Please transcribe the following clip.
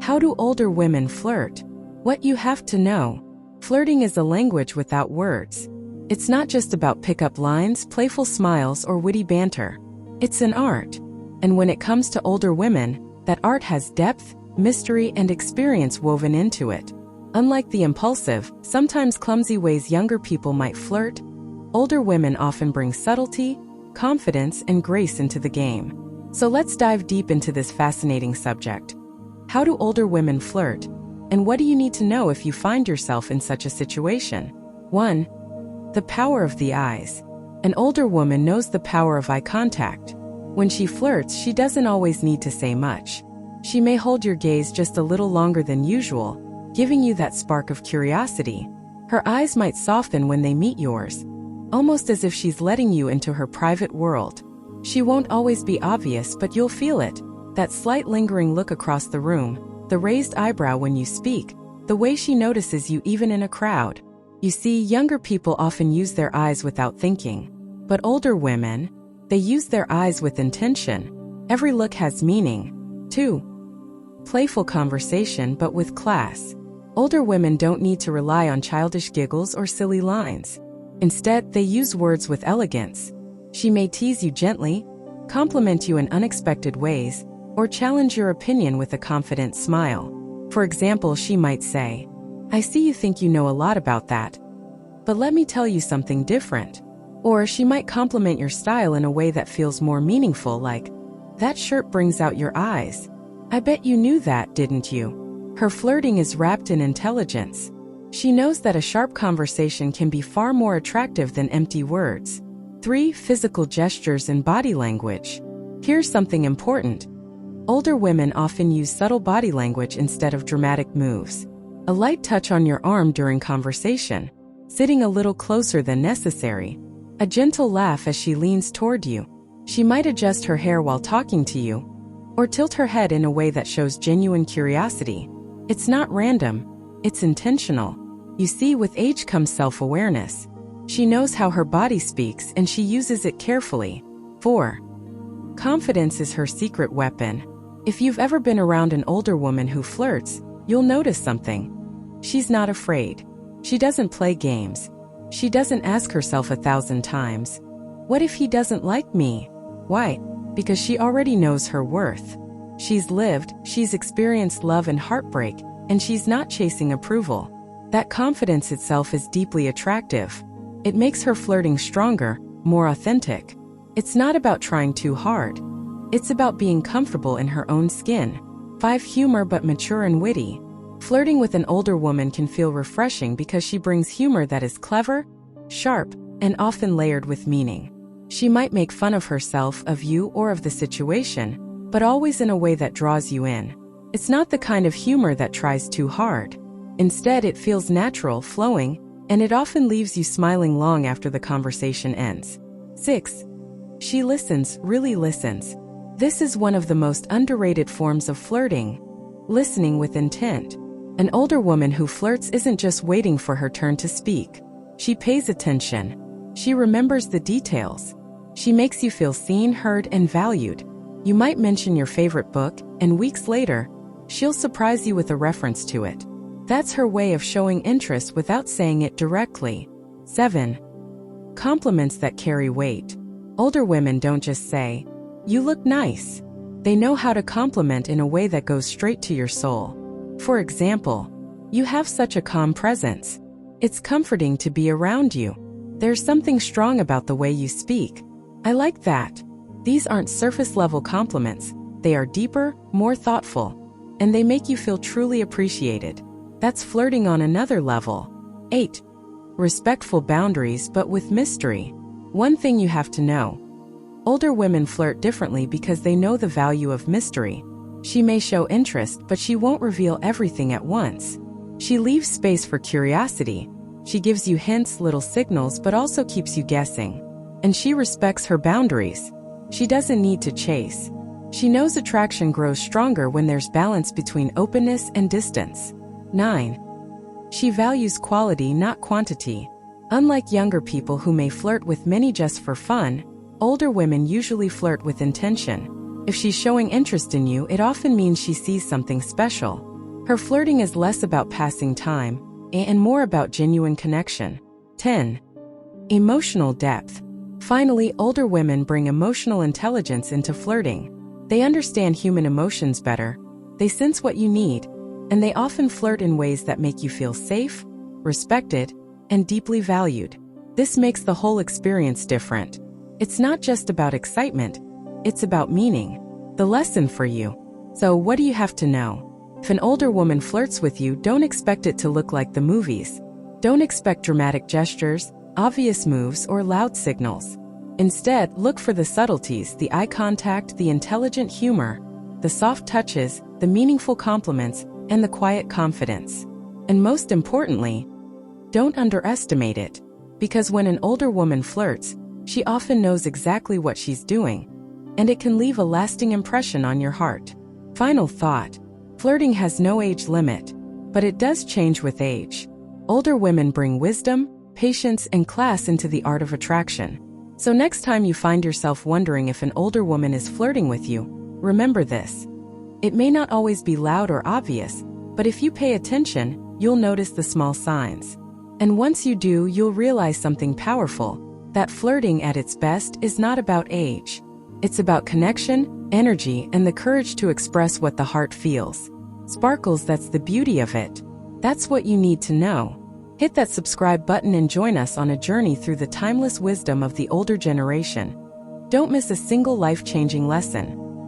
How do older women flirt? What you have to know. Flirting is a language without words. It's not just about pickup lines, playful smiles, or witty banter. It's an art. And when it comes to older women, that art has depth, mystery, and experience woven into it. Unlike the impulsive, sometimes clumsy ways younger people might flirt, older women often bring subtlety, confidence, and grace into the game. So let's dive deep into this fascinating subject. How do older women flirt? And what do you need to know if you find yourself in such a situation? 1. The power of the eyes. An older woman knows the power of eye contact. When she flirts, she doesn't always need to say much. She may hold your gaze just a little longer than usual, giving you that spark of curiosity. Her eyes might soften when they meet yours, almost as if she's letting you into her private world. She won't always be obvious, but you'll feel it. That slight lingering look across the room, the raised eyebrow when you speak, the way she notices you even in a crowd. You see, younger people often use their eyes without thinking. But older women, they use their eyes with intention. Every look has meaning. 2. Playful conversation, but with class. Older women don't need to rely on childish giggles or silly lines. Instead, they use words with elegance. She may tease you gently, compliment you in unexpected ways, or challenge your opinion with a confident smile. For example, she might say, "I see you think you know a lot about that, but let me tell you something different." Or she might compliment your style in a way that feels more meaningful, like, "That shirt brings out your eyes. I bet you knew that, didn't you?" Her flirting is wrapped in intelligence. She knows that a sharp conversation can be far more attractive than empty words. 3. Physical gestures and body language. Here's something important. Older women often use subtle body language instead of dramatic moves. A light touch on your arm during conversation, sitting a little closer than necessary, a gentle laugh as she leans toward you. She might adjust her hair while talking to you, or tilt her head in a way that shows genuine curiosity. It's not random, it's intentional. You see, with age comes self-awareness. She knows how her body speaks and she uses it carefully. 4. Confidence is her secret weapon. If you've ever been around an older woman who flirts, you'll notice something. She's not afraid. She doesn't play games. She doesn't ask herself 1,000 times, "What if he doesn't like me?" Why? Because she already knows her worth. She's lived, she's experienced love and heartbreak, and she's not chasing approval. That confidence itself is deeply attractive. It makes her flirting stronger, more authentic. It's not about trying too hard. It's about being comfortable in her own skin. 5. Humor, but mature and witty. Flirting with an older woman can feel refreshing because she brings humor that is clever, sharp, and often layered with meaning. She might make fun of herself, of you, or of the situation, but always in a way that draws you in. It's not the kind of humor that tries too hard. Instead, it feels natural, flowing, and it often leaves you smiling long after the conversation ends. 6. She listens, really listens. This is one of the most underrated forms of flirting. Listening with intent. An older woman who flirts isn't just waiting for her turn to speak. She pays attention. She remembers the details. She makes you feel seen, heard, and valued. You might mention your favorite book, and weeks later, she'll surprise you with a reference to it. That's her way of showing interest without saying it directly. 7. Compliments that carry weight. Older women don't just say, "You look nice." They know how to compliment in a way that goes straight to your soul. For example, "You have such a calm presence. It's comforting to be around you. There's something strong about the way you speak. I like that." These aren't surface-level compliments. They are deeper, more thoughtful, and they make you feel truly appreciated. That's flirting on another level. 8. Respectful boundaries, but with mystery. One thing you have to know. Older women flirt differently because they know the value of mystery. She may show interest, but she won't reveal everything at once. She leaves space for curiosity. She gives you hints, little signals, but also keeps you guessing. And she respects her boundaries. She doesn't need to chase. She knows attraction grows stronger when there's balance between openness and distance. 9. She values quality, not quantity. Unlike younger people who may flirt with many just for fun, older women usually flirt with intention. If she's showing interest in you, it often means she sees something special. Her flirting is less about passing time and more about genuine connection. 10. Emotional depth. Finally, older women bring emotional intelligence into flirting. They understand human emotions better, they sense what you need, and they often flirt in ways that make you feel safe, respected, and deeply valued. This makes the whole experience different. It's not just about excitement, it's about meaning. The lesson for you. So what do you have to know? If an older woman flirts with you, don't expect it to look like the movies. Don't expect dramatic gestures, obvious moves, or loud signals. Instead, look for the subtleties, the eye contact, the intelligent humor, the soft touches, the meaningful compliments, and the quiet confidence. And most importantly, don't underestimate it. Because when an older woman flirts, she often knows exactly what she's doing, and it can leave a lasting impression on your heart. Final thought. Flirting has no age limit, but it does change with age. Older women bring wisdom, patience, and class into the art of attraction. So next time you find yourself wondering if an older woman is flirting with you, remember this. It may not always be loud or obvious, but if you pay attention, you'll notice the small signs. And once you do, you'll realize something powerful, that flirting at its best is not about age. It's about connection, energy, and the courage to express what the heart feels. Sparkles, that's the beauty of it. That's what you need to know. Hit that subscribe button and join us on a journey through the timeless wisdom of the older generation. Don't miss a single life-changing lesson.